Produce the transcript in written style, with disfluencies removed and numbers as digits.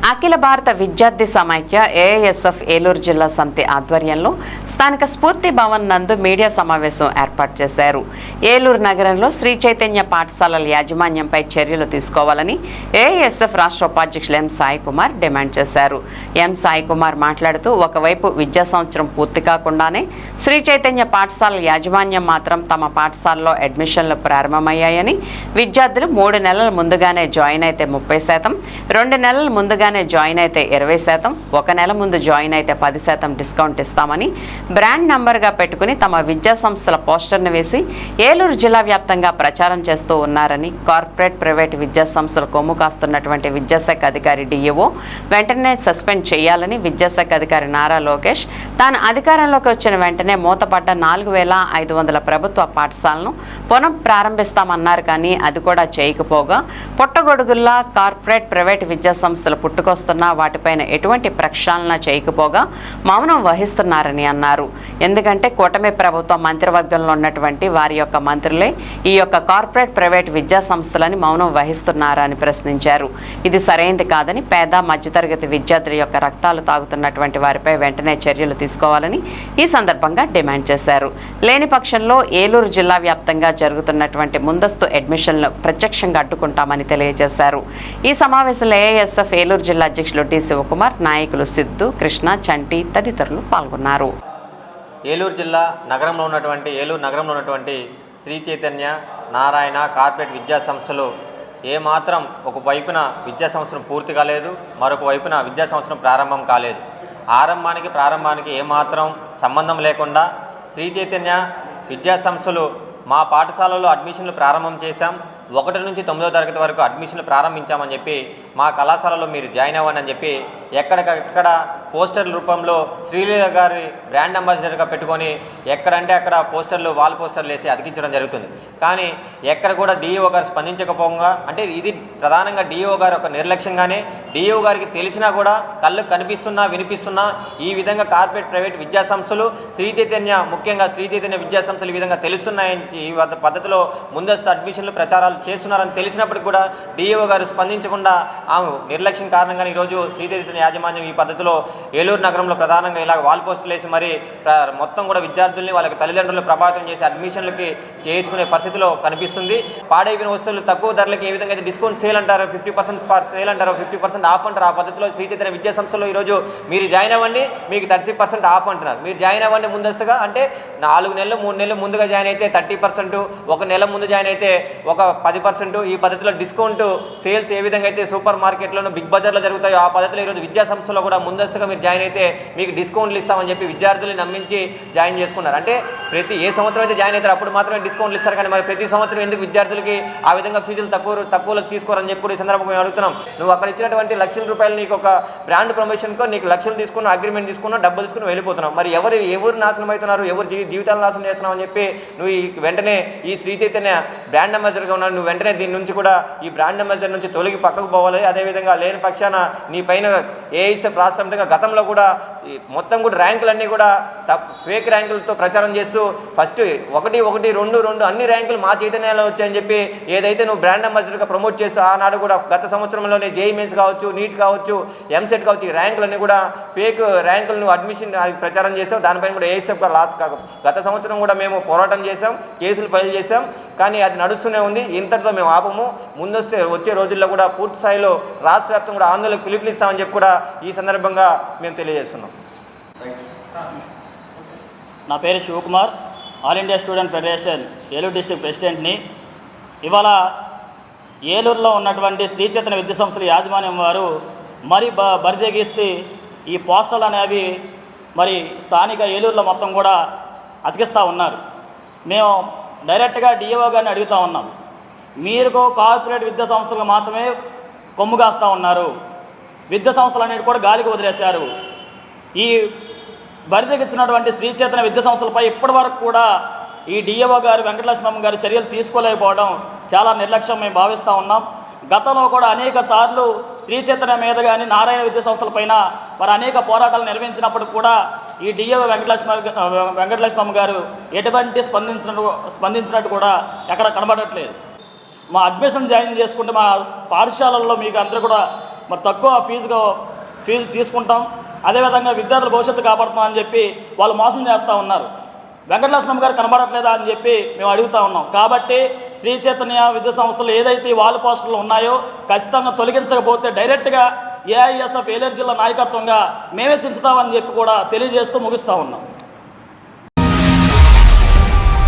అఖిల భారత విద్యార్థి సమైక్య ఏఐఎస్ఎఫ్ ఏలూరు జిల్లా సమితి ఆధ్వర్యంలో స్థానిక స్ఫూర్తి భవన్ నందు మీడియా సమావేశం ఏర్పాటు చేశారు. ఏలూరు నగరంలో శ్రీ చైతన్య పాఠశాలల యాజమాన్యంపై చర్యలు తీసుకోవాలని ఏఐఎస్ఎఫ్ రాష్ట్ర ఉపాధ్యక్షులు ఎం సాయి కుమార్ డిమాండ్ చేశారు. ఎం సాయి కుమార్ మాట్లాడుతూ ఒకవైపు విద్యా సంవత్సరం పూర్తి కాకుండానే శ్రీ చైతన్య పాఠశాలల యాజమాన్యం మాత్రం తమ పాఠశాలలో అడ్మిషన్లు ప్రారంభమయ్యాయని, విద్యార్థులు 3 నెలల ముందుగానే జాయిన్ అయితే 30%, 2 నెలల ముందుగానే జాయిన్ అయితే 20%, 1 నెల ముందు జాయిన్ అయితే 10% డిస్కౌంట్ ఇస్తామని బ్రాండ్ నంబర్గా పెట్టుకుని తమ విద్యా సంస్థల పోస్టర్ను వేసి ఏలూరు జిల్లా వ్యాప్తంగా ప్రచారం చేస్తూ ఉన్నారని, కార్పొరేట్ ప్రైవేట్ విద్యా సంస్థలు కొమ్ము కాస్తున్నటువంటి విద్యాశాఖ అధికారి డిఈఓ వెంటనే సస్పెండ్ చేయాలని విద్యాశాఖ అధికారి నారా లోకేష్ తాను అధికారంలోకి వచ్చిన వెంటనే మూతపడ్డ 4500 ప్రభుత్వ పాఠశాలను పునః ప్రారంభిస్తామన్నారు. కానీ అది కూడా చేయకపోగా పుట్టగొడుగుల్లా కార్పొరేట్ ప్రైవేట్ విద్యా సంస్థలు పుట్టుకొస్తున్నా వాటిపైన ఎటువంటి ప్రక్షాళన చేయకపోగా మౌనం వహిస్తున్నారని అన్నారు. ఎందుకంటే కూటమి ప్రభుత్వ మంత్రివర్గంలో ఉన్నటువంటి వారి యొక్క మంత్రులే ఈ యొక్క కార్పొరేట్ ప్రైవేట్ విద్యా సంస్థలని మౌనం వహిస్తున్నారని ప్రశ్నించారు. ఇది సరైనది కాదని, పేద మధ్యతరగతి విద్యార్థుల యొక్క రక్తాలు తాగుతున్నటువంటి వారిపై వెంటనే చర్యలు తీసుకోవాలని ఈ సందర్భంగా డిమాండ్ చేశారు. లేని పక్షంలో ఏలూరు జిల్లా వ్యాప్తంగా జరుగుతున్నటువంటి ముందస్తు అడ్మిషన్లు ప్రత్యక్షంగా అడ్డుకుంటామని తెలియజేశారు. ఈ సమావేశంలో ఏఐఎస్ఎఫ్ ఏలూరు జిల్లా అధ్యక్షులు టి శివకుమార్, నాయకులు సిద్ధు, కృష్ణ, చంటి తదితరులు పాల్గొన్నారు. ఏలూరు జిల్లా నగరంలో ఉన్నటువంటి శ్రీ చైతన్య నారాయణ కార్పొరేట్ విద్యా సంస్థలు ఏమాత్రం ఒక వైపున విద్యా సంవత్సరం పూర్తి కాలేదు, మరొక వైపున విద్యా సంవత్సరం ప్రారంభం కాలేదు. ప్రారంభానికి ఏమాత్రం సంబంధం లేకుండా శ్రీ చైతన్య విద్యా సంస్థలు మా పాఠశాలలో అడ్మిషన్లు ప్రారంభం చేశాం, 1 నుంచి 9వ తరగతి వరకు అడ్మిషన్లు ప్రారంభించామని చెప్పి మా కళాశాలలో మీరు జాయిన్ అవ్వండి అని చెప్పి ఎక్కడికక్కడ పోస్టర్ల రూపంలో శ్రీలీల గారి బ్రాండ్ అంబాసిడర్గా పెట్టుకొని ఎక్కడంటే అక్కడ వాల్ పోస్టర్లు వేసి అతికించడం జరుగుతుంది. కానీ ఎక్కడ కూడా డిఈఓ గారు స్పందించకపోగా, అంటే ఇది ప్రధానంగా డిఈఓ గారు ఒక నిర్లక్ష్యంగానే, డిఈఓ గారికి తెలిసినా కూడా కళ్ళకు కనిపిస్తున్నా వినిపిస్తున్నా ఈ విధంగా కార్పొరేట్ ప్రైవేట్ విద్యా సంస్థలు ముఖ్యంగా శ్రీ చైతన్య విద్యా సంస్థలు ఈ విధంగా తెలుస్తున్నాయని ఈ పద్ధతిలో ముందస్తు అడ్మిషన్లు ప్రచారాలు చేస్తున్నారని తెలిసినప్పటికీ కూడా డిఈఓ గారు స్పందించకుండా ఆమె నిర్లక్ష్యం కారణంగా ఈరోజు శ్రీ చైతన్య యాజమాన్యం ఈ పద్ధతిలో ఏలూరు నగరంలో ప్రధానంగా ఇలా వాల్ పోస్టులు వేసి మరి మొత్తం కూడా విద్యార్థుల్ని వాళ్ళకి తల్లిదండ్రులు ప్రభావితం చేసి అడ్మిషన్లకి చేయించుకునే పరిస్థితిలో కనిపిస్తుంది. పాడైపోయిన వస్తువులు తక్కువ ధరలకి ఏ విధంగా అయితే డిస్కౌంట్ సేల్ అంటారు, 50% సేల్ అంటారు, 50% ఆఫ్ అంటారు, ఆ పద్ధతిలో శ్రీ చైతన్య విద్యా సంస్థలో ఈరోజు మీరు జాయిన్ అవ్వండి మీకు 30% ఆఫ్ అంటున్నారు. మీరు జాయిన్ అవ్వండి ముందస్తుగా అంటే 4 నెలలు 3 నెలలు ముందుగా జాయిన్ అయితే 30%, 1 నెల ముందు జాయిన్ అయితే ఒక 10%, ఈ పద్ధతిలో డిస్కౌంట్ సేల్స్ ఏ విధంగా అయితే సూపర్ మార్కెట్లోనూ బిగ్ బజార్లో జరుగుతాయో ఆ పద్ధతిలో ఈరోజు విద్యా సంస్థలో కూడా ముందస్తుగా మీరు జాయిన్ అయితే మీకు డిస్కౌంట్లు ఇస్తామని చెప్పి విద్యార్థుల్ని నమ్మించి జాయిన్ చేసుకున్నారు. అంటే ఏ సంవత్సరం అయితే జాయిన్ అవుతారో అప్పుడు మాత్రమే డిస్కౌంట్లు ఇస్తారు, కానీ మరి ప్రతి సంవత్సరం ఎందుకు విద్యార్థులకి ఆ విధంగా ఫీజులు తక్కువలో తీసుకోరని చెప్పి కూడా ఈ సందర్భంగా అడుగుతున్నాం. నువ్వు అక్కడ ఇచ్చినటువంటి లక్షల రూపాయలు నీకు ఒక బ్రాండ్ ప్రమోషన్కో నీకు లక్షలు తీసుకున్నావు, అగ్రిమెంట్ తీసుకున్నావు, డబ్బులు తీసుకుని వెళ్ళిపోతున్నావు. మరి ఎవరు నాశనం అవుతున్నారు, ఎవరు జీవితాలు నాశనం చేస్తున్నావు అని చెప్పి నువ్వు వెంటనే ఈ శ్రీ చైతన్య బ్రాండ్ అంబాసిడర్గా ఉన్నావు, నువ్వు వెంటనే దీని నుంచి కూడా ఈ బ్రాండ్ అంబాసిడర్ నుంచి తొలగి పక్కకు పోవాలి. అదేవిధంగా లేని పక్షాన నీ పైన ఏఐఎస్ఎఫ్ రాష్ట్రంగా గతంలో కూడా మొత్తం కూడా ర్యాంకులన్నీ కూడా ఫేక్ ర్యాంకులతో ప్రచారం చేస్తూ ఫస్ట్ 1, 1, 2 అన్ని ర్యాంకులు మా చైతన్యాలో వచ్చాయని చెప్పి ఏదైతే నువ్వు బ్రాండ్ అంబాసిడర్గా ప్రమోట్ చేస్తూ ఆనాడు కూడా గత సంవత్సరంలోనే జేఈఈ మెయిన్స్ కావచ్చు, నీట్ కావచ్చు, ఎంసెట్ కావచ్చు, ఈ ర్యాంకులన్నీ కూడా ఫేక్ ర్యాంకులు నువ్వు అడ్మిషన్ ప్రచారం చేసావు. దానిపైన కూడా ఏఐఎస్ఎఫ్ లాస్ గత సంవత్సరం కూడా మేము పోరాటం చేసాం, కేసులు ఫైల్ చేసాం, కానీ అది నడుస్తూనే ఉంది. ఇంతటితో మేము ఆపము. వచ్చే రోజుల్లో కూడా పూర్తి స్థాయిలో రాష్ట్ర వ్యాప్తంగా కూడా ఆందోళనకు పిలుపునిస్తామని చెప్పి కూడా ఈ సందర్భంగా మేము తెలియజేస్తున్నాం. నా పేరు Shivakumar, all India student federation Eluru district ప్రెసిడెంట్ని. ఇవాళ ఏలూరులో ఉన్నటువంటి శ్రీ చైతన్య విద్యా సంస్థల యాజమాన్యం వారు మరి బరిదెగిస్తే ఈ పోస్టర్లు అనేవి మరి స్థానిక ఏలూరులో మొత్తం కూడా అతికిస్తూ ఉన్నారు. మేము డైరెక్ట్గా డిఈఓ గారిని అడుగుతూ ఉన్నాం, మీరు కార్పొరేట్ విద్యా సంస్థలకు మాత్రమే కొమ్ము కాస్తూ ఉన్నారు, విద్యా సంస్థలు అనేవి కూడా గాలికి వదిలేశారు. ఈ బరిదెగిచ్చినటువంటి శ్రీ చైతన్య విద్యా సంస్థలపై ఇప్పటి వరకు కూడా ఈ డిఈఓ గారు వెంకటలక్ష్మమ్మ గారు చర్యలు తీసుకోలేకపోవడం చాలా నిర్లక్ష్యం మేము భావిస్తూ ఉన్నాం. గతంలో కూడా అనేక సార్లు శ్రీ చైతన్య మీద కానీ నారాయణ విద్యా సంస్థలపైన వారు అనేక పోరాటాలు నిర్వహించినప్పుడు కూడా ఈ డిఈఓ వెంకటలక్ష్మమ్మ గారు ఎటువంటి స్పందించినట్టు కూడా ఎక్కడ కనబడట్లేదు. మా అడ్మిషన్ జాయిన్ చేసుకుంటే మా పాఠశాలల్లో మీకు అందరూ కూడా మరి తక్కువ ఫీజు తీసుకుంటాం, అదేవిధంగా విద్యార్థుల భవిష్యత్తు కాపాడుతాం అని చెప్పి వాళ్ళు మోసం చేస్తూ ఉన్నారు. వెంకటలక్ష్మమ్మ గారు కనబడట్లేదా అని చెప్పి మేము అడుగుతూ ఉన్నాం. కాబట్టి శ్రీ చైతన్య విద్యా సంస్థలు ఏదైతే వాల్ పోస్టర్లు ఉన్నాయో ఖచ్చితంగా తొలగించకపోతే డైరెక్ట్గా ఏఐఎస్ఎఫ్ ఏలూరు జిల్లా నాయకత్వంగా మేమే చించుతామని చెప్పి కూడా తెలియజేస్తూ ముగిస్తూ ఉన్నాం.